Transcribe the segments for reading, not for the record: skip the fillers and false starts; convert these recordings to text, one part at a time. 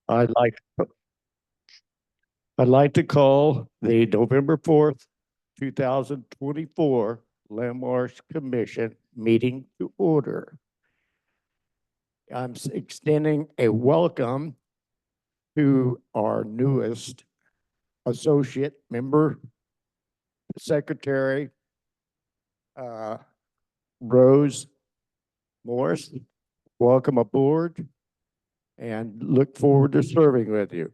I'd like, I'd like to call the November 4th, 2024 Landmarks Commission meeting to order. I'm extending a welcome to our newest associate member, Secretary Rose Morris. Welcome aboard and look forward to serving with you.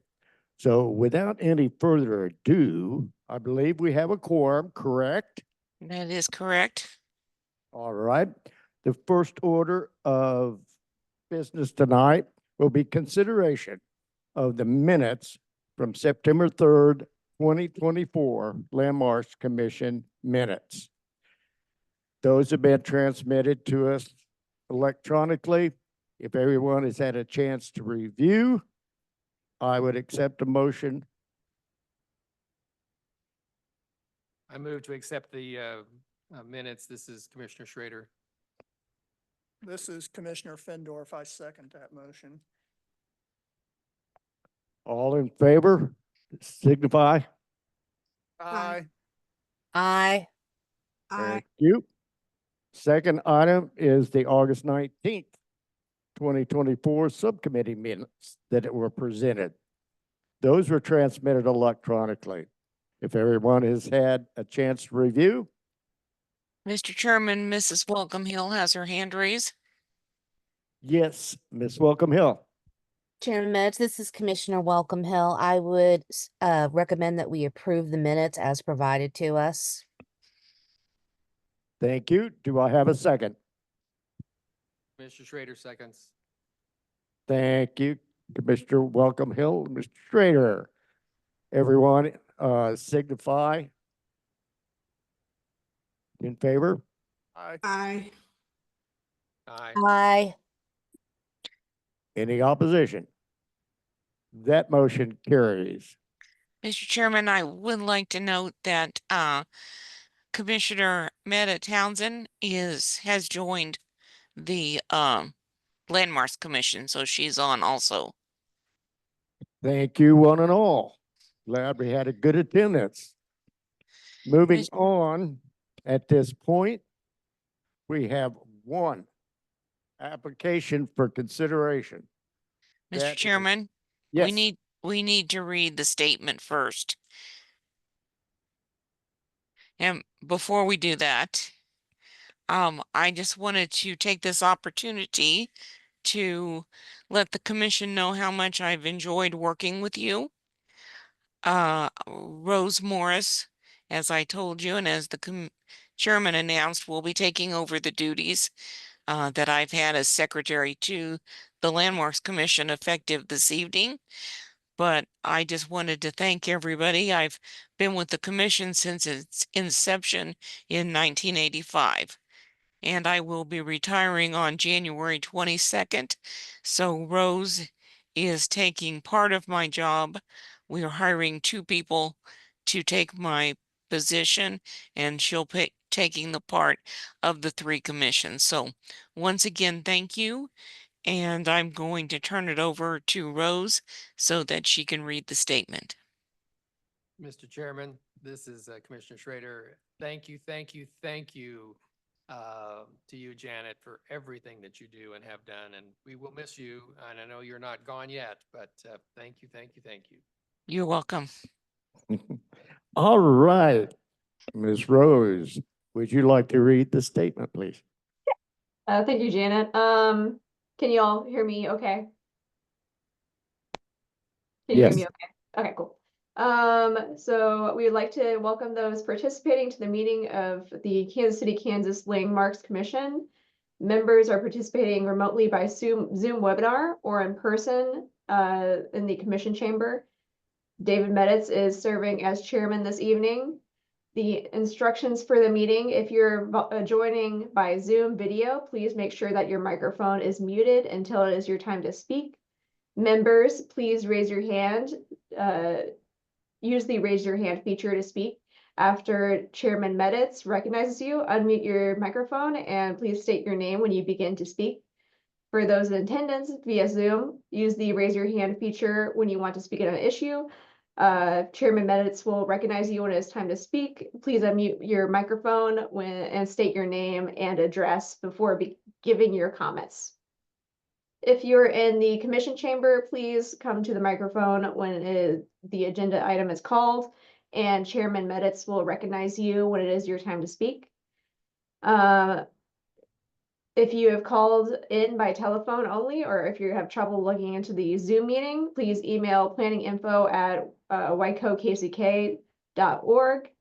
So without any further ado, I believe we have a quorum, correct? That is correct. All right. The first order of business tonight will be consideration of the minutes from September 3rd, 2024 Landmarks Commission minutes. Those have been transmitted to us electronically. If everyone has had a chance to review, I would accept a motion. I move to accept the minutes. This is Commissioner Schrader. This is Commissioner Findorf. I second that motion. All in favor, signify. Aye. Aye. Thank you. Second item is the August 19th, 2024 subcommittee minutes that were presented. Those were transmitted electronically. If everyone has had a chance to review. Mr. Chairman, Mrs. Welcome Hill has her hand raised. Yes, Ms. Welcome Hill. Chairman Metz, this is Commissioner Welcome Hill. I would recommend that we approve the minutes as provided to us. Thank you. Do I have a second? Commissioner Schrader seconds. Thank you, Commissioner Welcome Hill, Mr. Schrader. Everyone signify in favor. Aye. Aye. Aye. Aye. Any opposition? That motion carries. Mr. Chairman, I would like to note that Commissioner Meta Townsend has joined the Landmarks Commission, so she's on also. Thank you, one and all. Glad we had a good attendance. Moving on, at this point, we have one application for consideration. Mr. Chairman, Yes. we need to read the statement first. And before we do that, I just wanted to take this opportunity to let the commission know how much I've enjoyed working with you. Rose Morris, as I told you, and as the chairman announced, will be taking over the duties that I've had as secretary to the Landmarks Commission effective this evening. But I just wanted to thank everybody. I've been with the commission since its inception in 1985. And I will be retiring on January 22nd. So Rose is taking part of my job. We are hiring 2 people to take my position, and she'll be taking the part of the 3 commissions. So once again, thank you. And I'm going to turn it over to Rose so that she can read the statement. Mr. Chairman, this is Commissioner Schrader. Thank you, thank you, thank you to you, Janet, for everything that you do and have done. And we will miss you. And I know you're not gone yet, but thank you, thank you, thank you. You're welcome. All right, Ms. Rose, would you like to read the statement, please? Thank you, Janet. Can you all hear me okay? Can you hear me okay? Okay, cool. So we would like to welcome those participating to the meeting of the Kansas City, Kansas Landmarks Commission. Members are participating remotely by Zoom webinar or in person in the commission chamber. David Meditz is serving as chairman this evening. The instructions for the meeting: if you're joining by Zoom video, please make sure that your microphone is muted until it is your time to speak. Members, please raise your hand. Use the raise your hand feature to speak. After Chairman Meditz recognizes you, unmute your microphone and please state your name when you begin to speak. For those in attendance via Zoom, use the raise your hand feature when you want to speak on an issue. Chairman Meditz will recognize you when it's time to speak. Please unmute your microphone and state your name and address before giving your comments. If you're in the commission chamber, please come to the microphone when the agenda item is called, and Chairman Meditz will recognize you when it is your time to speak. If you have called in by telephone only, or if you have trouble logging into the Zoom meeting, please email planninginfo@wycokck.org.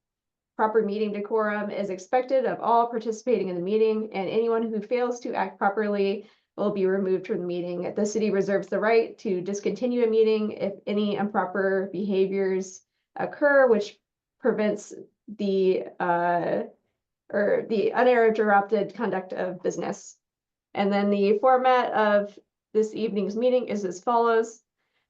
Proper meeting decorum is expected of all participating in the meeting, and anyone who fails to act properly will be removed from the meeting. The city reserves the right to discontinue a meeting if any improper behaviors occur, which prevents the uninterrupted conduct of business. And then the format of this evening's meeting is as follows.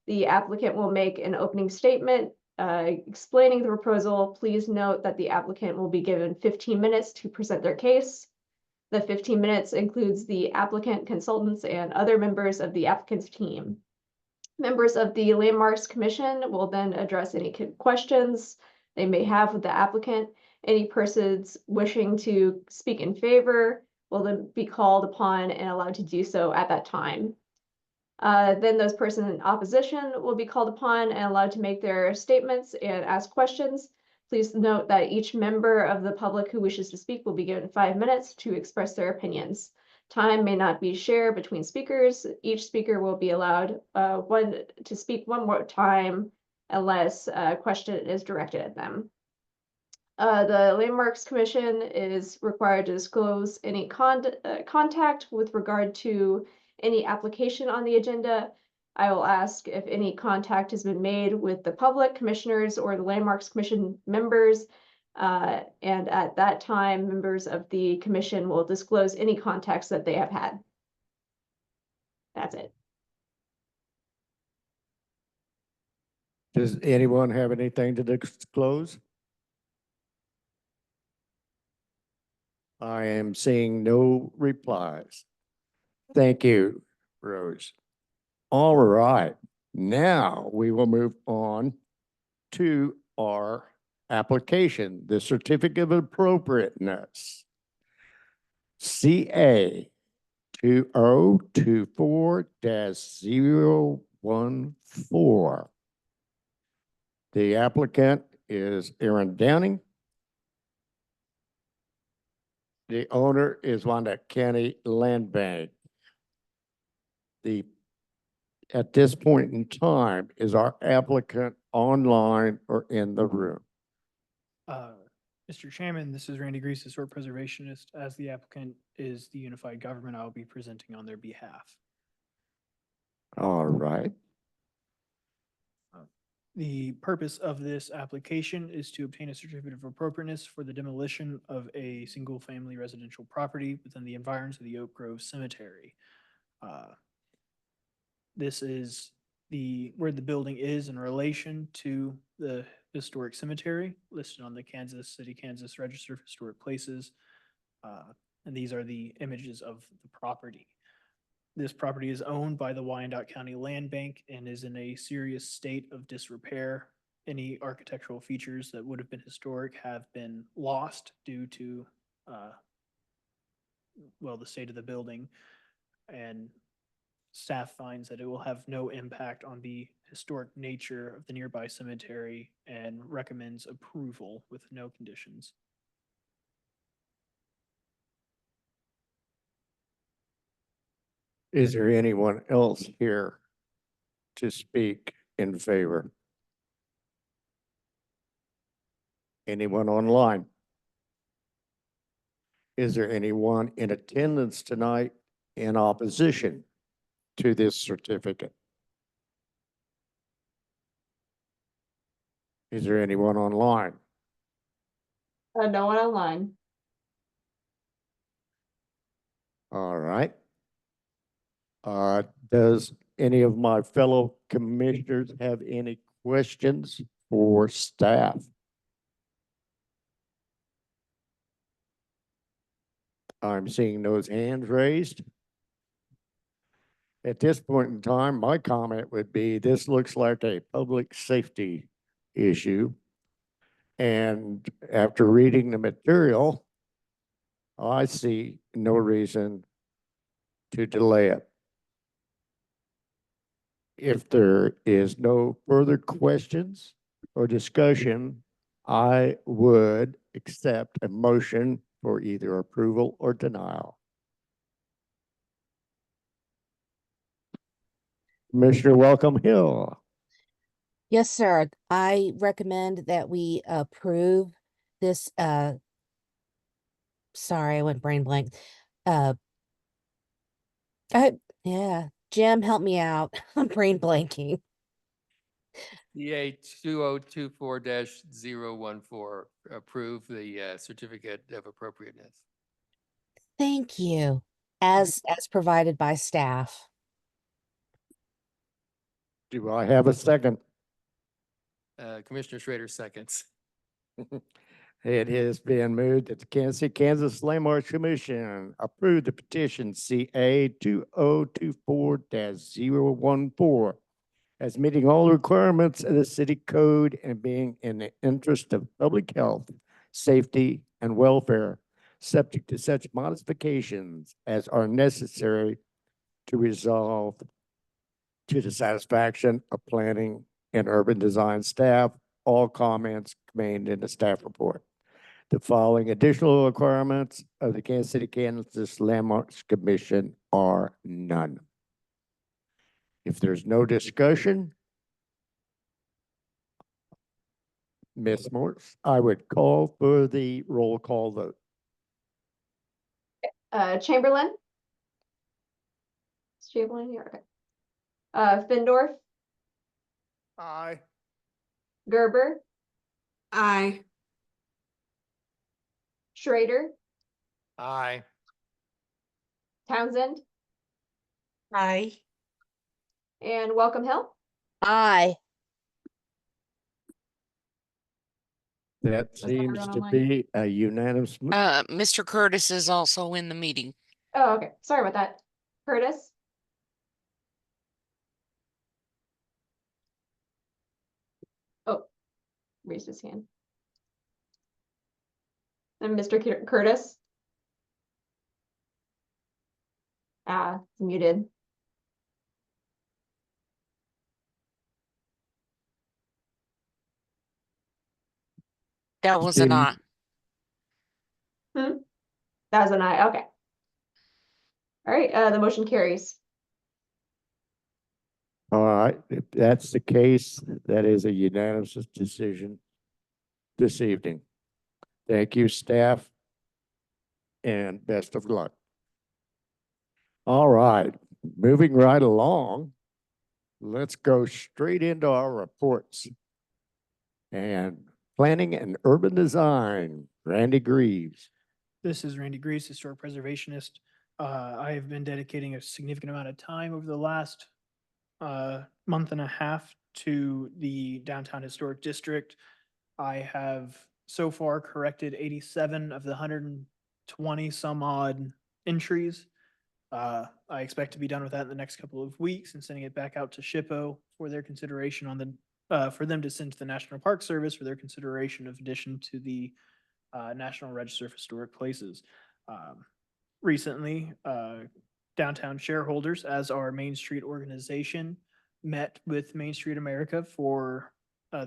The applicant will make an opening statement explaining the proposal. Please note that the applicant will be given 15 minutes to present their case. The 15 minutes includes the applicant, consultants, and other members of the applicant's team. Members of the Landmarks Commission will then address any questions they may have with the applicant. Any persons wishing to speak in favor will then be called upon and allowed to do so at that time. Then those persons in opposition will be called upon and allowed to make their statements and ask questions. Please note that each member of the public who wishes to speak will be given 5 minutes to express their opinions. Time may not be shared between speakers. Each speaker will be allowed to speak one more time unless a question is directed at them. The Landmarks Commission is required to disclose any contact with regard to any application on the agenda. I will ask if any contact has been made with the public, commissioners, or the Landmarks Commission members. And at that time, members of the commission will disclose any contacts that they have had. That's it. Does anyone have anything to disclose? I am seeing no replies. Thank you, Rose. All right, now we will move on to our application, the Certificate of Appropriateness. CA 2024-014. The applicant is Aaron Downing. The owner is Wyandotte County Land Bank. At this point in time, is our applicant online or in the room? Mr. Chairman, this is Randy Grease, Historic Preservationist. As the applicant is the unified government, I will be presenting on their behalf. All right. The purpose of this application is to obtain a certificate of appropriateness for the demolition of a single-family residential property within the environs of the Oak Grove Cemetery. This is where the building is in relation to the historic cemetery listed on the Kansas City, Kansas Register of Historic Places. And these are the images of the property. This property is owned by the Wyandotte County Land Bank and is in a serious state of disrepair. Any architectural features that would have been historic have been lost due to, the state of the building. And staff finds that it will have no impact on the historic nature of the nearby cemetery and recommends approval with no conditions. Is there anyone else here to speak in favor? Anyone online? Is there anyone in attendance tonight in opposition to this certificate? Is there anyone online? No one online. All right. Does any of my fellow commissioners have any questions for staff? I'm seeing those hands raised. At this point in time, my comment would be, this looks like a public safety issue. And after reading the material, I see no reason to delay it. If there is no further questions or discussion, I would accept a motion for either approval or denial. Commissioner Welcome Hill. Yes, sir. I recommend that we approve this, sorry, I went brain blank. Uh, yeah, Jim, help me out. I'm brain blanking. CA 2024-014, approve the certificate of appropriateness. Thank you. As provided by staff. Do I have a second? Commissioner Schrader seconds. It has been moved that the Kansas City, Kansas Landmarks Commission approve the petition CA 2024-014 as meeting all the requirements of the city code and being in the interest of public health, safety, and welfare, subject to such modifications as are necessary to resolve to the satisfaction of planning and urban design staff, all comments contained in the staff report. The following additional requirements of the Kansas City, Kansas Landmarks Commission are none. If there's no discussion, Ms. Morse, I would call for the roll call vote. Chamberlain? Is Chamberlain here? Okay. Findorf, Aye. Gerber, Aye. Schrader, Aye. Townsend, Aye. and Welcome Hill. Aye. That Was that seems everyone to online? be a unanimous. Mr. Curtis is also in the meeting. Oh, okay. Sorry about that. Curtis, oh, raised his hand. And Mr. Curtis? Muted. That was an Seem- aye. That was an aye. Okay. All right. The motion carries. All right, if that's the case, that is a unanimous decision this evening. Thank you, staff, and best of luck. All right, moving right along, let's go straight into our reports. And planning and urban design, Randy Greaves. This is Randy Greaves, historic preservationist. I have been dedicating a significant amount of time over the last month and a half to the downtown historic district. I have so far corrected 87 of the 120 some odd entries. I expect to be done with that in the next couple of weeks and sending it back out to SHPO for their consideration on the, for them to send to the National Park Service for their consideration of addition to the National Register of Historic Places. Recently, downtown shareholders, as our Main Street organization, met with Main Street America for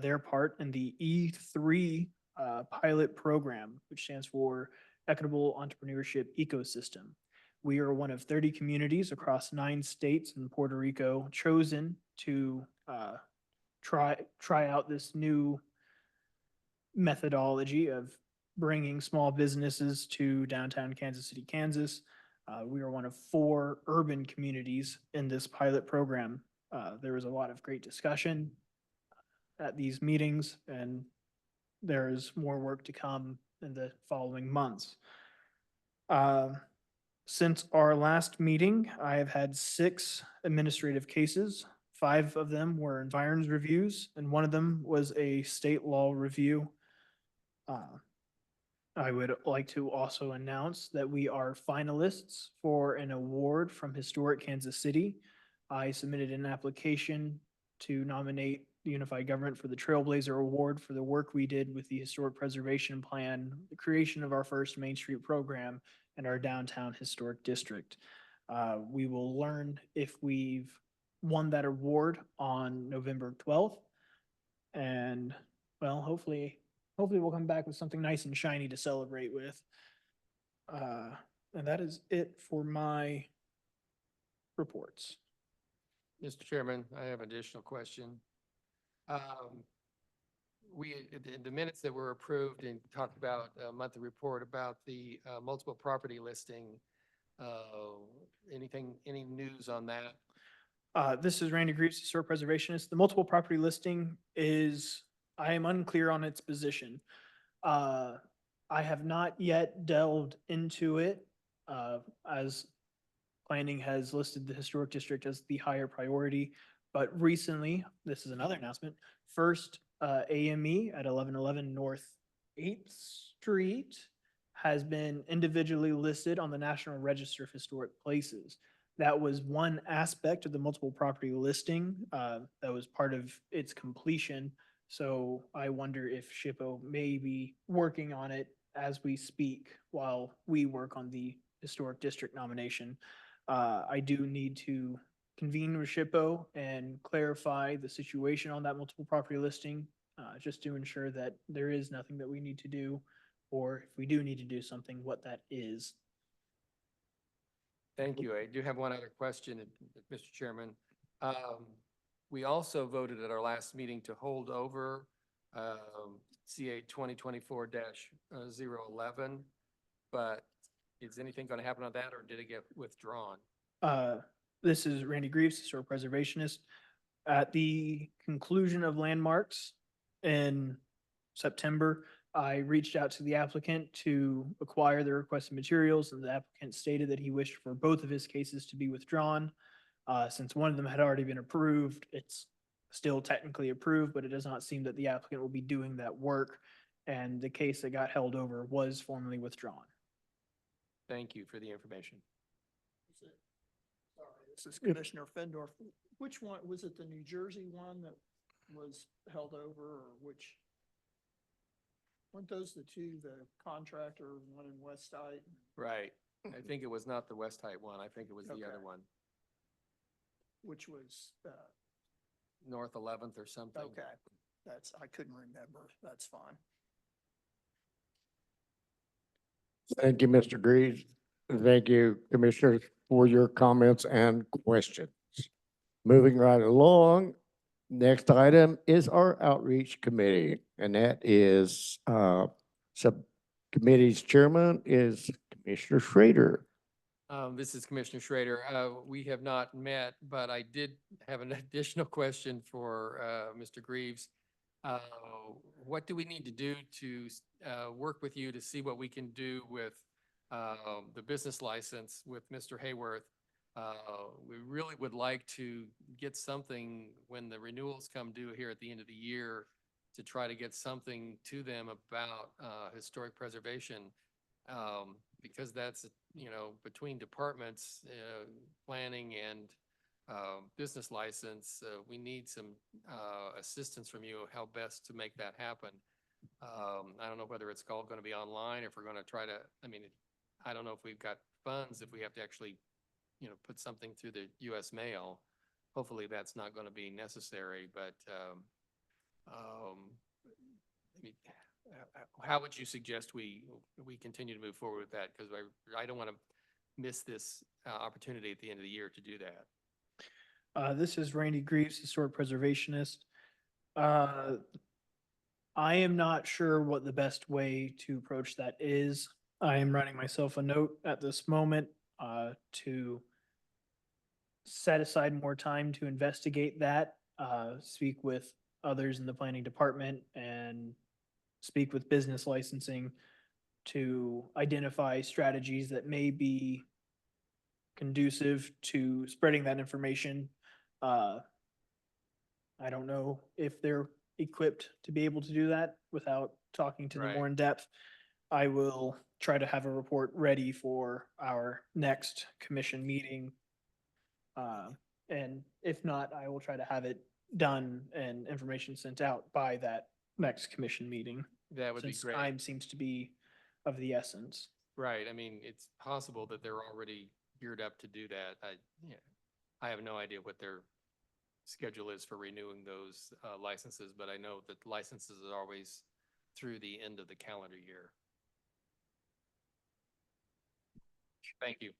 their part in the E3 pilot program, which stands for Equitable Entrepreneurship Ecosystem. We are one of 30 communities across 9 states and Puerto Rico chosen to try out this new methodology of bringing small businesses to downtown Kansas City, Kansas. We are one of 4 urban communities in this pilot program. There was a lot of great discussion at these meetings, and there is more work to come in the following months. Since our last meeting, I have had 6 administrative cases. 5 of them were environs reviews, and 1 of them was a state law review. I would like to also announce that we are finalists for an award from Historic Kansas City I submitted an application to nominate the Unified Government for the Trailblazer Award for the work we did with the Historic Preservation Plan, the creation of our first Main Street program, and our downtown historic district. We will learn if we've won that award on November 12th. And, well, hopefully we'll come back with something nice and shiny to celebrate with. And that is it for my reports. Mr. Chairman, I have an additional question. The minutes that were approved and talked about a monthly report about the multiple property listing. Any news on that? This is Randy Greaves, Historic Preservationist. The multiple property listing is, I am unclear on its position. I have not yet delved into it, as planning has listed the historic district as the higher priority. But recently, this is another announcement, first AME at 1111 North 8th Street has been individually listed on the National Register of Historic Places. That was one aspect of the multiple property listing that was part of its completion. So I wonder if SHPO may be working on it as we speak while we work on the historic district nomination. I do need to convene with SHPO and clarify the situation on that multiple property listing, just to ensure that there is nothing that we need to do, or if we do need to do something, what that is. Thank you. I do have one other question, Mr. Chairman. We also voted at our last meeting to hold over CA 2024-011, but is anything going to happen on that, or did it get withdrawn? This is Randy Greaves, Historic Preservationist. At the conclusion of landmarks in September, I reached out to the applicant to acquire the requested materials, and the applicant stated that he wished for both of his cases to be withdrawn. Since one of them had already been approved, it's still technically approved, but it does not seem that the applicant will be doing that work, and the case that got held over was formally withdrawn. Thank you for the information. Sorry, this is Commissioner Fendorf. Which one, was it the New Jersey one that was held over, or which? Weren't those the two, the contractor, one in West Side? Right. I think it was not the West Height one. I think it was the other Okay. one, Which was, North 11th or something. okay, I couldn't remember. That's fine. Thank you, Mr. Greaves. Thank you, Commissioners, for your comments and questions. Moving right along, next item is our outreach committee, and that is subcommittee's chairman is Commissioner Schrader. This is Commissioner Schrader. We have not met, but I did have an additional question for Mr. Greaves. What do we need to do to work with you to see what we can do with the business license with Mr. Hayworth? We really would like to get something when the renewals come due here at the end of the year to try to get something to them about historic preservation. Because that's, between departments, planning and business license, we need some assistance from you how best to make that happen. I don't know whether it's all going to be online, if we're going to try to, I don't know if we've got funds, if we have to actually, put something through the US mail. Hopefully that's not going to be necessary, but how would you suggest we continue to move forward with that? Because I don't want to miss this opportunity at the end of the year to do that. This is Randy Greaves, Historic Preservationist. I am not sure what the best way to approach that is. I am writing myself a note at this moment to set aside more time to investigate that, speak with others in the planning department, and speak with business licensing to identify strategies that may be conducive to spreading that information. I don't know if they're equipped to be able to do that without talking to them Right. more in depth. I will try to have a report ready for our next commission meeting And if not, I will try to have it done and information sent out by that next commission meeting. That would be Since great. time seems to be of the essence. Right, I mean, it's possible that they're already geared up to do that. I have no idea what their schedule is for renewing those licenses, but I know that licenses are always through the end of the calendar year. Thank you.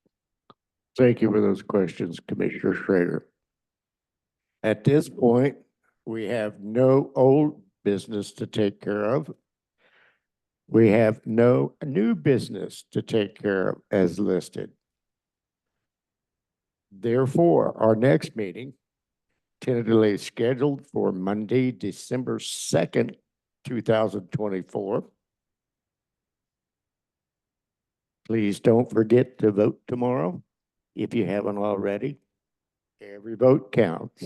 Thank you for those questions, Commissioner Schrader. At this point, we have no old business to take care of. We have no new business to take care of as listed. Therefore, our next meeting, tentatively scheduled for Monday, December 2nd, 2024. Please don't forget to vote tomorrow if you haven't already. Every vote counts.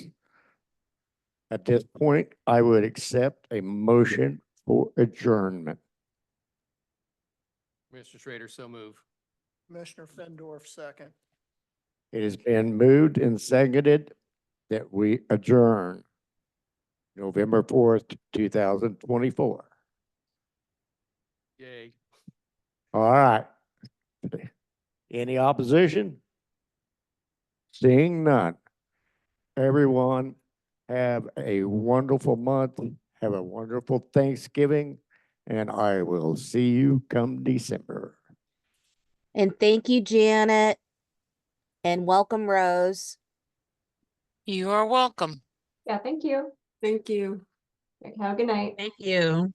At this point, I would accept a motion for adjournment. Mr. Schrader, so move. Commissioner Fendorf, second. It has been moved and seconded that we adjourn November 4th, 2024. Yay. All right. Any opposition? Seeing none. Everyone have a wonderful month. Have a wonderful Thanksgiving, and I will see you come December. And thank you, Janet. And welcome, Rose. You are welcome. Yeah, thank you. Thank you. Have a good night. Thank you.